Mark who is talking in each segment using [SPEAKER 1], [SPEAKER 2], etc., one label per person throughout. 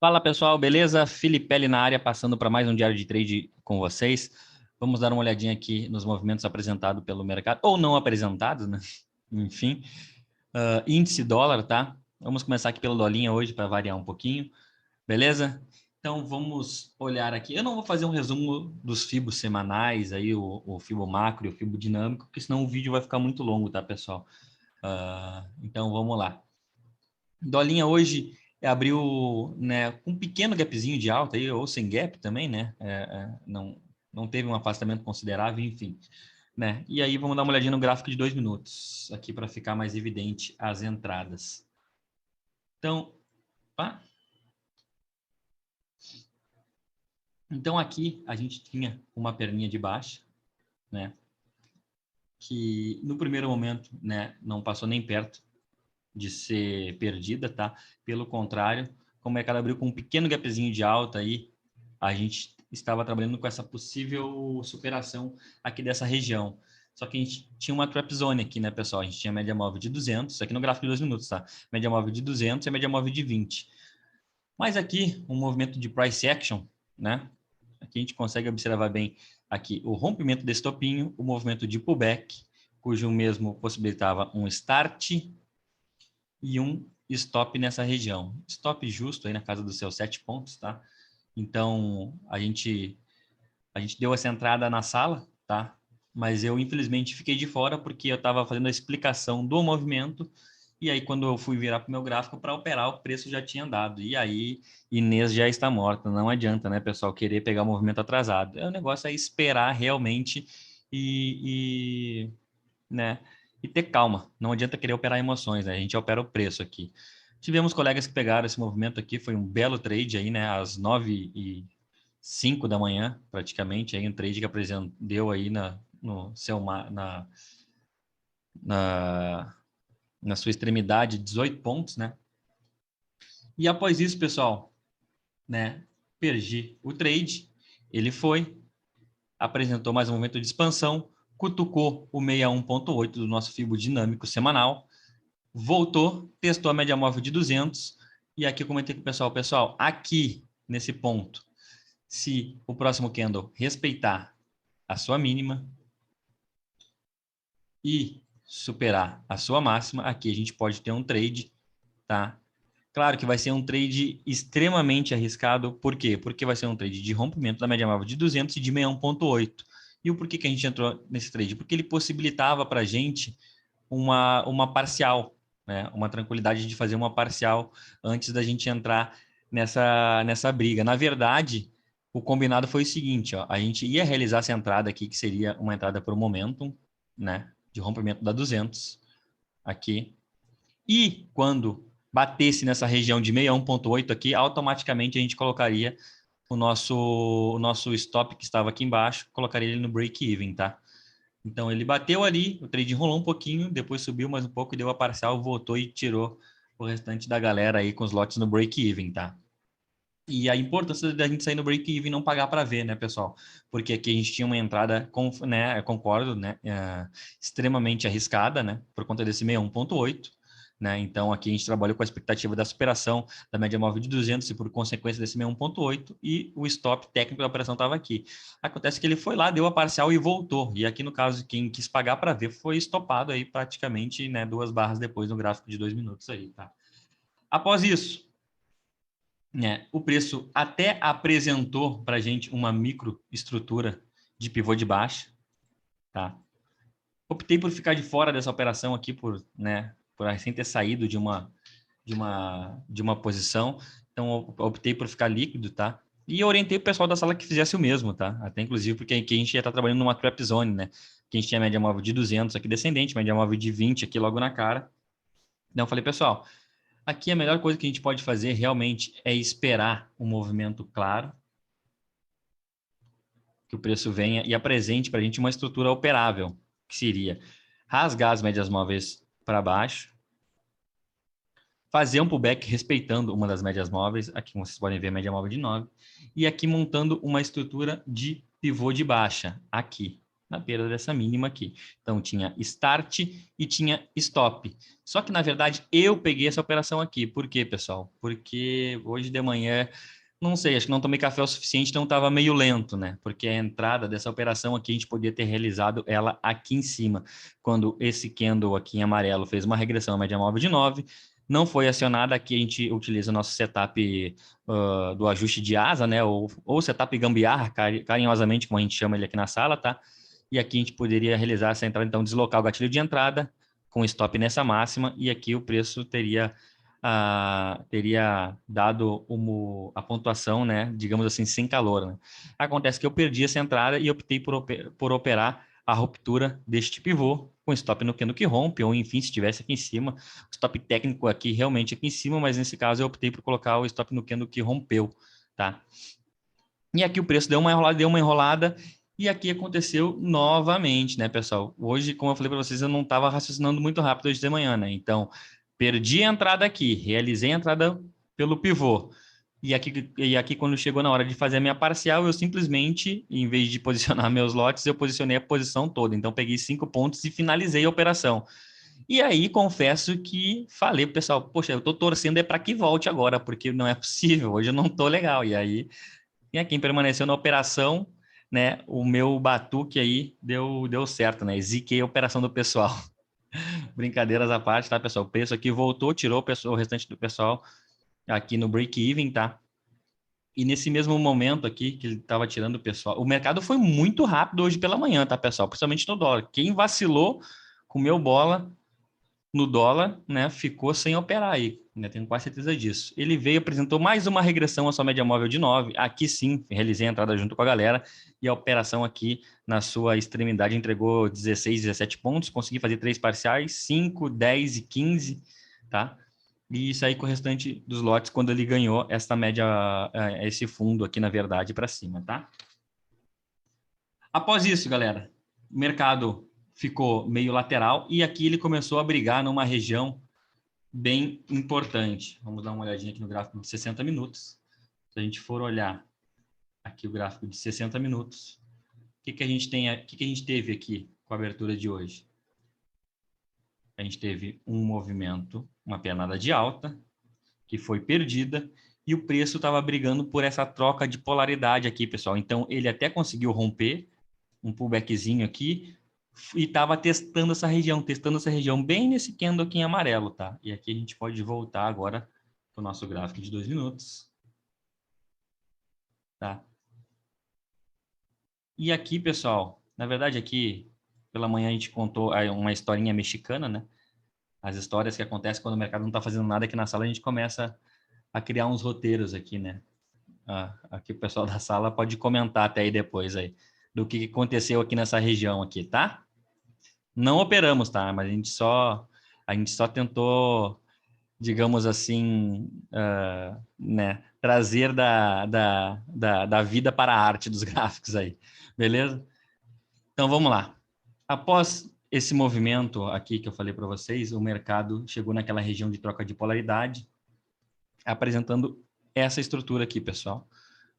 [SPEAKER 1] Fala pessoal, beleza? Filipelli na área, passando para mais um diário de trade com vocês. Vamos dar uma olhadinha aqui nos movimentos apresentados pelo mercado, ou não apresentados, né? Enfim, índice dólar, tá? Vamos começar aqui pelo dolinha hoje para variar um pouquinho, beleza? Então vamos olhar aqui. Eu não vou fazer um resumo dos FIBOs semanais, aí o FIBO macro e o FIBO dinâmico, porque senão o vídeo vai ficar muito longo, tá, pessoal? Então vamos lá. Dolinha hoje abriu, né, com um pequeno gapzinho de alta aí, ou sem gap também, né? Não teve um afastamento considerável, enfim, né? E aí vamos dar uma olhadinha no gráfico de 2 minutos aqui para ficar mais evidente as entradas. Então, pá. Então aqui a gente tinha uma perninha de baixa, né? Que no primeiro momento, né, não passou nem perto de ser perdida, tá? Pelo contrário, como o mercado abriu com um pequeno gapzinho de alta aí, a gente estava trabalhando com essa possível superação aqui dessa região. Só que a gente tinha uma trap zone aqui, né, pessoal? A gente tinha média móvel de 200, aqui no gráfico de 2 minutos, tá? Média móvel de 200 e média móvel de 20. Mas aqui, um movimento de price action, né? Aqui a gente consegue observar bem aqui o rompimento desse topinho, o movimento de pullback, cujo mesmo possibilitava um start e um stop nessa região. Stop justo aí na casa dos seus 7 pontos, tá? Então, a gente deu essa entrada na sala, tá? Mas eu, infelizmente, fiquei de fora porque eu estava fazendo a explicação do movimento e aí, quando eu fui virar para o meu gráfico para operar, o preço já tinha andado. E aí, Inês já está morta. Não adianta, né, pessoal, querer pegar o movimento atrasado. O negócio é esperar realmente e né, e ter calma. Não adianta querer operar emoções, né? A gente opera o preço aqui. Tivemos colegas que pegaram esse movimento aqui, foi um belo trade aí, né? Às 9h05 da manhã, praticamente, aí um trade que deu aí no seu, na, na sua extremidade 18 pontos, né? E após isso, pessoal, né? Perdi o trade, ele foi, apresentou mais um movimento de expansão, cutucou o 61,8 do nosso fibo dinâmico semanal, voltou, testou a média móvel de 200 e aqui eu comentei com o pessoal, aqui nesse ponto, se o próximo candle respeitar a sua mínima e superar a sua máxima, aqui a gente pode ter um trade, tá? Claro que vai ser um trade extremamente arriscado, por quê? Porque vai ser um trade de rompimento da média móvel de 200 e de 61,8. E o porquê que a gente entrou nesse trade? Porque ele possibilitava para a gente uma parcial, né? Uma tranquilidade de fazer uma parcial antes da gente entrar nessa briga. Na verdade, o combinado foi o seguinte, ó, a gente ia realizar essa entrada aqui, que seria uma entrada por momentum, né? De rompimento da 200 aqui. E quando batesse nessa região de 61,8 aqui, automaticamente a gente colocaria o nosso stop que estava aqui embaixo, colocaria ele no break-even, tá? Então ele bateu ali, o trade enrolou um pouquinho, depois subiu mais um pouco e deu a parcial, voltou e tirou o restante da galera aí com os lotes no break-even, tá? E a importância da gente sair no break-even e não pagar para ver, né, pessoal? Porque aqui a gente tinha uma entrada, né, concordo, né, extremamente arriscada, né, por conta desse 61,8, né? Então aqui a gente trabalhou com a expectativa da superação da média móvel de 200 e por consequência desse 61,8 e o stop técnico da operação estava aqui. Acontece que ele foi lá, deu a parcial e voltou. E aqui no caso, quem quis pagar para ver foi estopado aí praticamente, né, 2 barras depois no gráfico de 2 minutos aí, tá? Após isso, o preço até apresentou para a gente uma microestrutura de pivô de baixa, tá? Optei por ficar de fora dessa operação aqui por recém ter saído de uma posição, então optei por ficar líquido, tá? E orientei o pessoal da sala que fizesse o mesmo, tá? Até inclusive porque aqui a gente já está trabalhando numa trap zone, né? Que a gente tinha média móvel de 200 aqui descendente, média móvel de 20 aqui logo na cara. Então eu falei, pessoal, aqui a melhor coisa que a gente pode fazer realmente é esperar um movimento claro, que o preço venha e apresente para a gente uma estrutura operável, que seria rasgar as médias móveis para baixo, fazer um pullback respeitando uma das médias móveis, aqui vocês podem ver a média móvel de 9, e aqui montando uma estrutura de pivô de baixa, aqui. na perda dessa mínima aqui. Então, tinha start e tinha stop. Só que, na verdade, eu peguei essa operação aqui. Por quê, pessoal? Porque hoje de manhã, não sei, acho que não tomei café o suficiente, então estava meio lento, né? Porque a entrada dessa operação aqui, a gente podia ter realizado ela aqui em cima, quando esse candle aqui em amarelo fez uma regressão à média móvel de 9, não foi acionada. Aqui a gente utiliza o nosso setup do ajuste de asa, né? Ou setup gambiarra, carinhosamente, como a gente chama ele aqui na sala, tá? E aqui a gente poderia realizar essa entrada, então deslocar o gatilho de entrada com stop nessa máxima, e aqui o preço teria dado a pontuação, né, digamos assim, sem calor, né? Acontece que eu perdi essa entrada e optei por operar a ruptura deste pivô com stop no candle que rompe, ou enfim, se estivesse aqui em cima, o stop técnico aqui realmente aqui em cima, mas nesse caso eu optei por colocar o stop no candle que rompeu, tá? E aqui o preço deu uma enrolada, e aqui aconteceu novamente, né, pessoal? Hoje, como eu falei para vocês, eu não estava raciocinando muito rápido hoje de manhã, né? Então, perdi a entrada aqui, realizei a entrada pelo pivô. E aqui, quando chegou na hora de fazer a minha parcial, eu simplesmente, em vez de posicionar meus lotes, eu posicionei a posição toda. Então, peguei 5 pontos e finalizei a operação. E aí, confesso que falei pro pessoal, poxa, eu tô torcendo para que volte agora, porque não é possível, hoje eu não tô legal. E aí, quem permaneceu na operação, né? O meu batuque aí deu certo, né? Ziquei a operação do pessoal. Brincadeiras à parte, tá, pessoal? O preço aqui voltou, tirou o restante do pessoal aqui no break-even, tá? E nesse mesmo momento aqui que ele estava tirando o pessoal, o mercado foi muito rápido hoje pela manhã, tá, pessoal? Principalmente no dólar. Quem vacilou, comeu bola no dólar, né, ficou sem operar aí, né, tenho quase certeza disso. Ele veio, apresentou mais uma regressão à sua média móvel de 9, aqui sim, realizei a entrada junto com a galera, e a operação aqui, na sua extremidade, entregou 16, 17 pontos, consegui fazer 3 parciais, 5, 10 e 15, tá? E sair com o restante dos lotes quando ele ganhou essa média, esse fundo aqui, na verdade, para cima, tá? Após isso, galera, o mercado ficou meio lateral, e aqui ele começou a brigar numa região bem importante. Vamos dar uma olhadinha aqui no gráfico de 60 minutos. Se a gente for olhar aqui o gráfico de 60 minutos, o que a gente tem, o que a gente teve aqui com a abertura de hoje? A gente teve um movimento, uma pernada de alta, que foi perdida, e o preço estava brigando por essa troca de polaridade aqui, pessoal. Então, ele até conseguiu romper um pullbackzinho aqui, e estava testando essa região bem nesse candle aqui em amarelo, tá? E aqui a gente pode voltar agora para o nosso gráfico de 2 minutos, tá? E aqui, pessoal, na verdade aqui, pela manhã a gente contou uma historinha mexicana, né? As histórias que acontecem quando o mercado não está fazendo nada aqui na sala, a gente começa a criar uns roteiros aqui, né? Aqui o pessoal da sala pode comentar até aí depois aí, do que aconteceu aqui nessa região aqui, tá? Não operamos, tá? Mas a gente só tentou, digamos assim, né, trazer da vida para a arte dos gráficos aí, beleza? Então vamos lá. Após esse movimento aqui que eu falei para vocês, o mercado chegou naquela região de troca de polaridade, apresentando essa estrutura aqui, pessoal.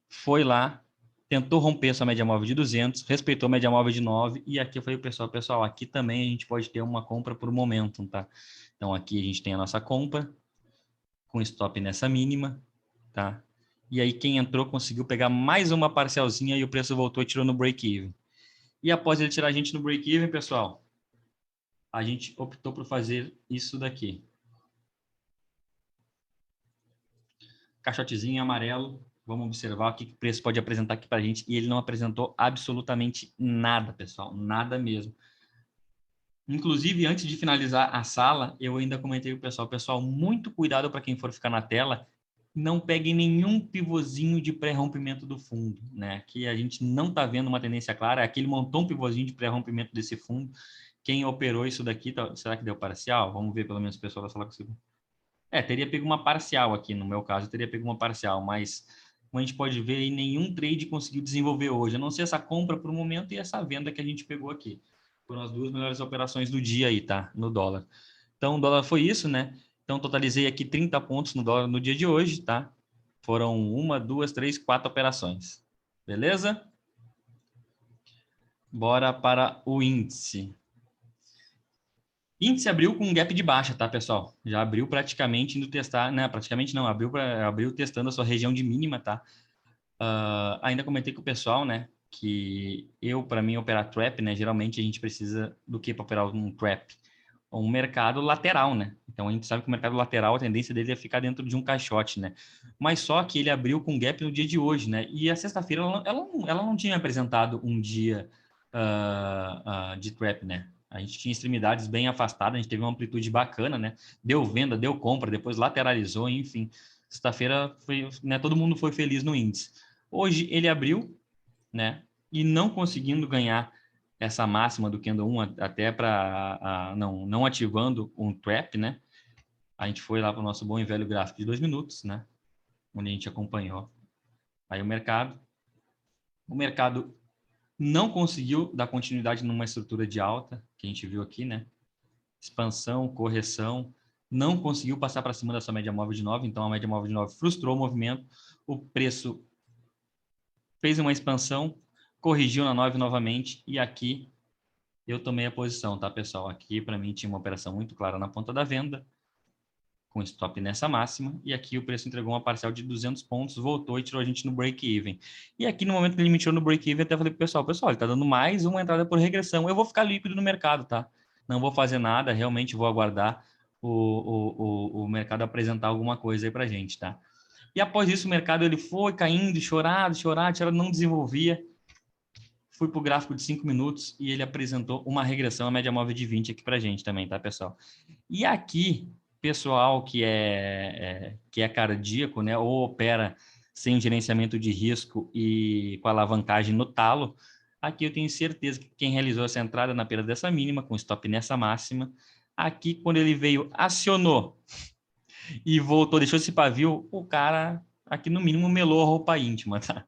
[SPEAKER 1] Foi lá, tentou romper essa média móvel de 200, respeitou a média móvel de 9, e aqui eu falei, pessoal, aqui também a gente pode ter uma compra por momentum, tá? Então aqui a gente tem a nossa compra, com stop nessa mínima, tá? E aí quem entrou conseguiu pegar mais uma parcialzinha e o preço voltou e tirou no break-even. E após ele tirar a gente no break-even, pessoal, a gente optou por fazer isso daqui. Caixotezinho amarelo, vamos observar o que o preço pode apresentar aqui para a gente. E ele não apresentou absolutamente nada, pessoal, nada mesmo. Inclusive, antes de finalizar a sala, eu ainda comentei com o pessoal, muito cuidado para quem for ficar na tela, não pegue nenhum pivôzinho de pré-rompimento do fundo, né? Que a gente não está vendo uma tendência clara. Aqui ele montou um pivôzinho de pré-rompimento desse fundo. Quem operou isso daqui, será que deu parcial? Vamos ver pelo menos o pessoal da sala conseguiu. Teria pego uma parcial aqui, no meu caso, teria pego uma parcial, mas como a gente pode ver, nenhum trade conseguiu desenvolver hoje, a não ser essa compra por um momento e essa venda que a gente pegou aqui. Foram as duas melhores operações do dia aí, tá? No dólar. Então, o dólar foi isso, né? Então, totalizei aqui 30 pontos no dólar no dia de hoje, tá? Foram 1, 2, 3, 4 operações. Beleza? Bora para o índice. Índice abriu com um gap de baixa, tá, pessoal? Já abriu praticamente indo testar, né? Praticamente não, abriu testando a sua região de mínima, tá? Ainda comentei com o pessoal, né? Que para mim, operar trap, né? Geralmente a gente precisa do que para operar um trap? Um mercado lateral, né? Então a gente sabe que o mercado lateral, a tendência dele é ficar dentro de um caixote, né? Mas só que ele abriu com gap no dia de hoje, né? E a sexta-feira ela não tinha apresentado um dia de trap, né? A gente tinha extremidades bem afastadas, a gente teve uma amplitude bacana, né? Deu venda, deu compra, depois lateralizou, enfim. Sexta-feira foi, né? Todo mundo foi feliz no índice. Hoje ele abriu, né? E não conseguindo ganhar essa máxima do Candle 1 até para não ativando um trap, né? A gente foi lá para o nosso bom e velho gráfico de 2 minutos, né? Onde a gente acompanhou aí o mercado não conseguiu dar continuidade numa estrutura de alta que a gente viu aqui, né? Expansão, correção, não conseguiu passar para cima da sua média móvel de 9, então a média móvel de 9 frustrou o movimento, o preço fez uma expansão, corrigiu na 9 novamente e aqui eu tomei a posição, tá, pessoal? Aqui, para mim, tinha uma operação muito clara na ponta da venda, com stop nessa máxima, e aqui o preço entregou uma parcial de 200 pontos, voltou e tirou a gente no break-even. E aqui, no momento que ele me tirou no break-even, até falei pro pessoal, ele tá dando mais uma entrada por regressão, eu vou ficar líquido no mercado, tá? Não vou fazer nada, realmente vou aguardar o mercado apresentar alguma coisa aí pra gente, tá? E após isso, o mercado ele foi caindo, chorado, não desenvolvia. Fui para o gráfico de 5 minutos e ele apresentou uma regressão à média móvel de 20 aqui para a gente também, tá, pessoal? E aqui, pessoal que é cardíaco, né, ou opera sem gerenciamento de risco e com alavancagem no talo, aqui eu tenho certeza que quem realizou essa entrada na perda dessa mínima, com stop nessa máxima, aqui quando ele veio, acionou e voltou, deixou esse pavio, o cara aqui no mínimo melou a roupa íntima, tá?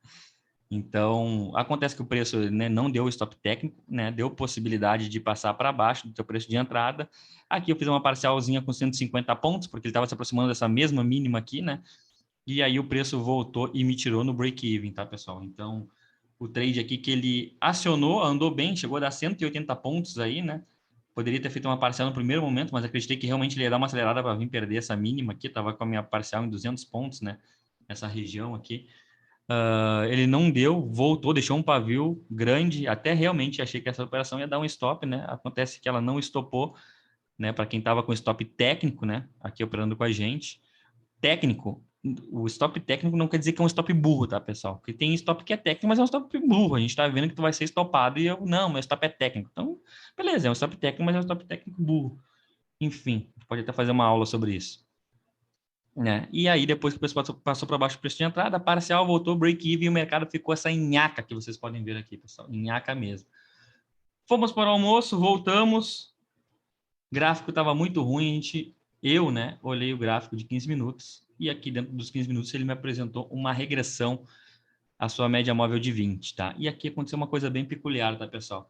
[SPEAKER 1] Então, acontece que o preço, né, não deu stop técnico, né, deu possibilidade de passar para baixo do seu preço de entrada. Aqui eu fiz uma parcialzinha com 150 pontos, porque ele estava se aproximando dessa mesma mínima aqui, né? E aí o preço voltou e me tirou no break-even, tá, pessoal? Então, o trade aqui que ele acionou, andou bem, chegou a dar 180 pontos aí, né? Poderia ter feito uma parcial no primeiro momento, mas acreditei que realmente ele ia dar uma acelerada para vir perder essa mínima aqui, estava com a minha parcial em 200 pontos, né? Essa região aqui. Ele não deu, voltou, deixou um pavio grande, até realmente achei que essa operação ia dar um stop, né? Acontece que ela não estopou, né? Para quem estava com stop técnico, né? Aqui operando com a gente. Técnico, o stop técnico não quer dizer que é um stop burro, tá, pessoal? Porque tem stop que é técnico, mas é um stop burro. A gente tá vendo que tu vai ser stopado e eu, não, meu stop é técnico. Então, beleza, é um stop técnico, mas é um stop técnico burro. Enfim, pode até fazer uma aula sobre isso. Né? E aí, depois que o preço passou para baixo o preço de entrada, a parcial voltou, break-even, e o mercado ficou essa nhaca que vocês podem ver aqui, pessoal. Nhaca mesmo. Fomos para o almoço, voltamos. O gráfico estava muito ruim. Eu, né, olhei o gráfico de 15 minutos. E aqui dentro dos 15 minutos ele me apresentou uma regressão à sua média móvel de 20, tá? E aqui aconteceu uma coisa bem peculiar, tá, pessoal?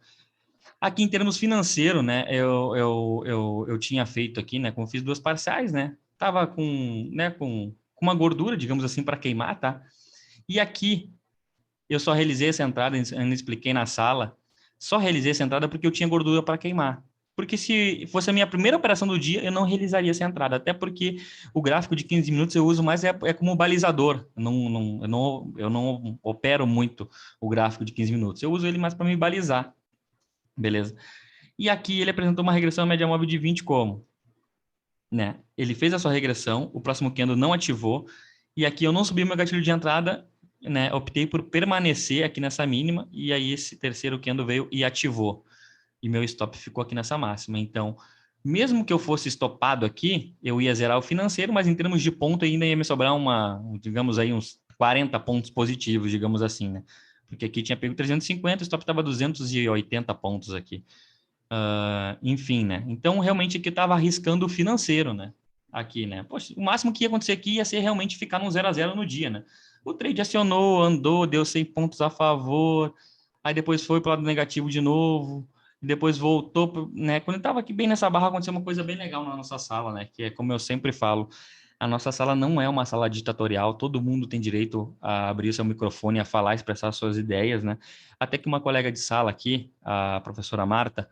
[SPEAKER 1] Aqui em termos financeiros, né, eu tinha feito aqui, né, como fiz duas parciais, né, tava com uma gordura, digamos assim, para queimar, tá? E aqui eu só realizei essa entrada, ainda expliquei na sala, só realizei essa entrada porque eu tinha gordura para queimar. Porque se fosse a minha primeira operação do dia, eu não realizaria essa entrada, até porque o gráfico de 15 minutos eu uso mais como balizador. Eu não opero muito o gráfico de 15 minutos. Eu uso ele mais para me balizar. Beleza? E aqui ele apresentou uma regressão média móvel de 20 como? Né? Ele fez a sua regressão, o próximo candle não ativou, e aqui eu não subi meu gatilho de entrada, né? Optei por permanecer aqui nessa mínima, e aí esse terceiro candle veio e ativou. E meu stop ficou aqui nessa máxima. Então, mesmo que eu fosse estopado aqui, eu ia zerar o financeiro, mas em termos de ponto ainda ia me sobrar digamos aí, uns 40 pontos positivos, digamos assim, né? Porque aqui tinha pego 350, o stop estava 280 pontos aqui. Enfim, né? Então, realmente aqui estava arriscando o financeiro, né? Aqui, né? Poxa, o máximo que ia acontecer aqui ia ser realmente ficar num 0 a 0 no dia, né? O trade acionou, andou, deu 100 pontos a favor, aí depois foi para o lado negativo de novo, e depois voltou, né? Quando eu estava aqui bem nessa barra, aconteceu uma coisa bem legal na nossa sala, né? Que é como eu sempre falo, a nossa sala não é uma sala ditatorial, todo mundo tem direito a abrir o seu microfone, a falar, expressar suas ideias, né? Até que uma colega de sala aqui, a professora Marta,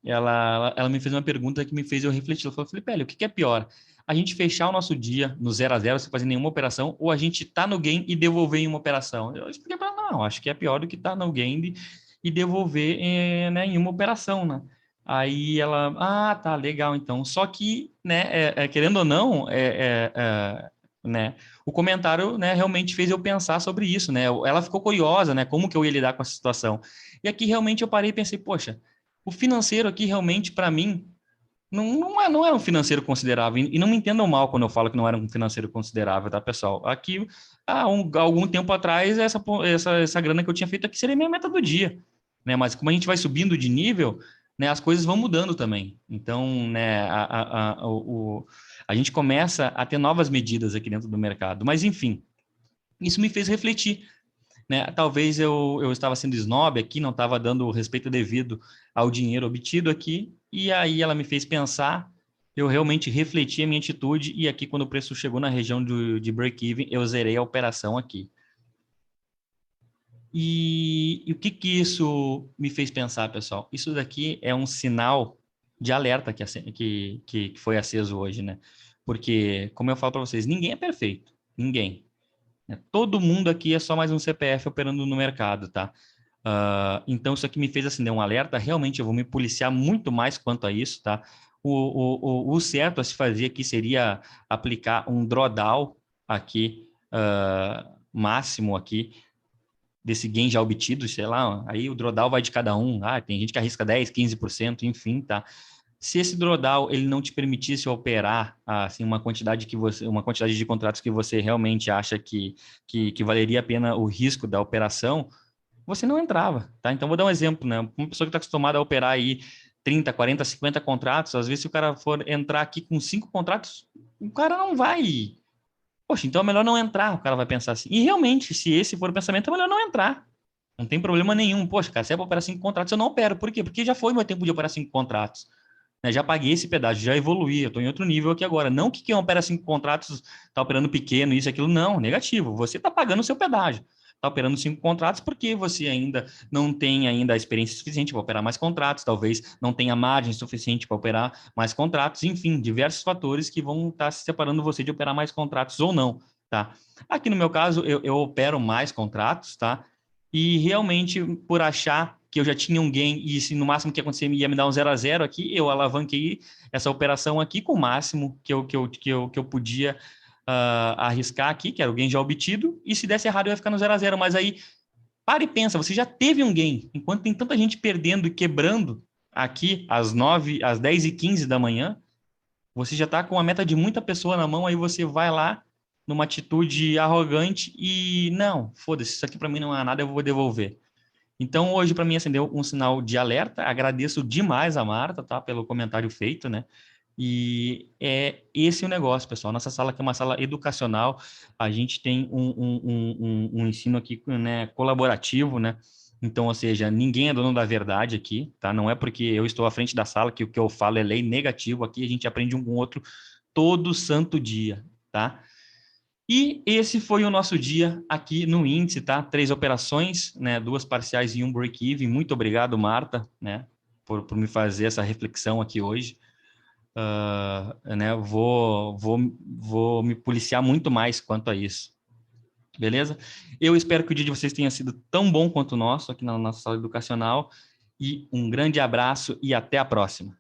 [SPEAKER 1] ela me fez uma pergunta que me fez eu refletir. Ela falou, Felipe, o que é pior? A gente fechar o nosso dia no 0 a 0 sem fazer nenhuma operação, ou a gente tá no game e devolver em uma operação? Eu expliquei para ela, não, acho que é pior do que estar no game e devolver né, em uma operação, né? Aí ela, tá, legal, então. Só que, né, querendo ou não, né, o comentário, né, realmente fez eu pensar sobre isso, né? Ela ficou curiosa, né, como que eu ia lidar com essa situação. E aqui realmente eu parei e pensei, poxa, o financeiro aqui realmente, para mim, não é um financeiro considerável. E não me entendam mal quando eu falo que não era um financeiro considerável, tá, pessoal? Aqui, algum tempo atrás, essa grana que eu tinha feito aqui seria minha meta do dia, né? Mas como a gente vai subindo de nível, né, as coisas vão mudando também. Então, né, a gente começa a ter novas medidas aqui dentro do mercado. Mas, enfim, isso me fez refletir, né? Talvez eu estava sendo snob aqui, não estava dando o respeito devido ao dinheiro obtido aqui, e aí ela me fez pensar, eu realmente refleti a minha atitude, e aqui quando o preço chegou na região de break-even, eu zerei a operação aqui. E o que isso me fez pensar, pessoal? Isso daqui é um sinal de alerta que foi aceso hoje, né? Porque, como eu falo para vocês, ninguém é perfeito, ninguém. Todo mundo aqui é só mais um CPF operando no mercado, tá? Então, isso aqui me fez acender um alerta. Realmente, eu vou me policiar muito mais quanto a isso, tá? O certo a se fazer aqui seria aplicar um drawdown aqui, máximo aqui, desse gain já obtido, sei lá, aí o drawdown vai de cada um. Tem gente que arrisca 10, 15%, enfim, tá? Se esse drawdown ele não te permitisse operar assim uma quantidade de contratos que você realmente acha que valeria a pena o risco da operação, você não entrava, tá? Então vou dar um exemplo, né? Uma pessoa que está acostumada a operar aí 30, 40, 50 contratos, às vezes se o cara for entrar aqui com 5 contratos, o cara não vai. Poxa, então é melhor não entrar, o cara vai pensar assim. E realmente, se esse for o pensamento, é melhor não entrar. Não tem problema nenhum. Poxa, cara, se é para operar 5 contratos, eu não opero. Por quê? Porque já foi meu tempo de operar 5 contratos, né? Já paguei esse pedágio, já evoluí, eu estou em outro nível aqui agora. Não que quem opera 5 contratos está operando pequeno, isso, aquilo, não, negativo. Você está pagando o seu pedágio. Está operando 5 contratos porque você ainda não tem ainda a experiência suficiente para operar mais contratos, talvez não tenha margem suficiente para operar mais contratos, enfim, diversos fatores que vão estar se separando você de operar mais contratos ou não, tá? Aqui no meu caso, eu opero mais contratos, tá? E realmente, por achar que eu já tinha um gain e se no máximo que acontecer ia me dar um 0 a 0 aqui, eu alavanquei essa operação aqui com o máximo que eu podia arriscar aqui, que era o gain já obtido, e se desse errado eu ia ficar no 0 a 0. Mas aí, para e pensa, você já teve um gain, enquanto tem tanta gente perdendo e quebrando aqui às 10h15 da manhã, você já está com a meta de muita pessoa na mão, aí você vai lá numa atitude arrogante e não, foda-se, isso aqui para mim não é nada, eu vou devolver. Então, hoje, para mim, acendeu um sinal de alerta. Agradeço demais a Marta, tá, pelo comentário feito, né? E é esse o negócio, pessoal. Nossa sala aqui é uma sala educacional. A gente tem um ensino aqui, né, colaborativo, né? Então, ou seja, ninguém é dono da verdade aqui, tá? Não é porque eu estou à frente da sala que o que eu falo é lei negativo. Aqui a gente aprende um com o outro todo santo dia, tá? E esse foi o nosso dia aqui no índice, tá? 3 operações, né? 2 parciais e um break-even. Muito obrigado, Marta, né? Por me fazer essa reflexão aqui hoje. Né? Vou me policiar muito mais quanto a isso. Beleza? Eu espero que o dia de vocês tenha sido tão bom quanto o nosso aqui na nossa sala educacional. E um grande abraço e até a próxima.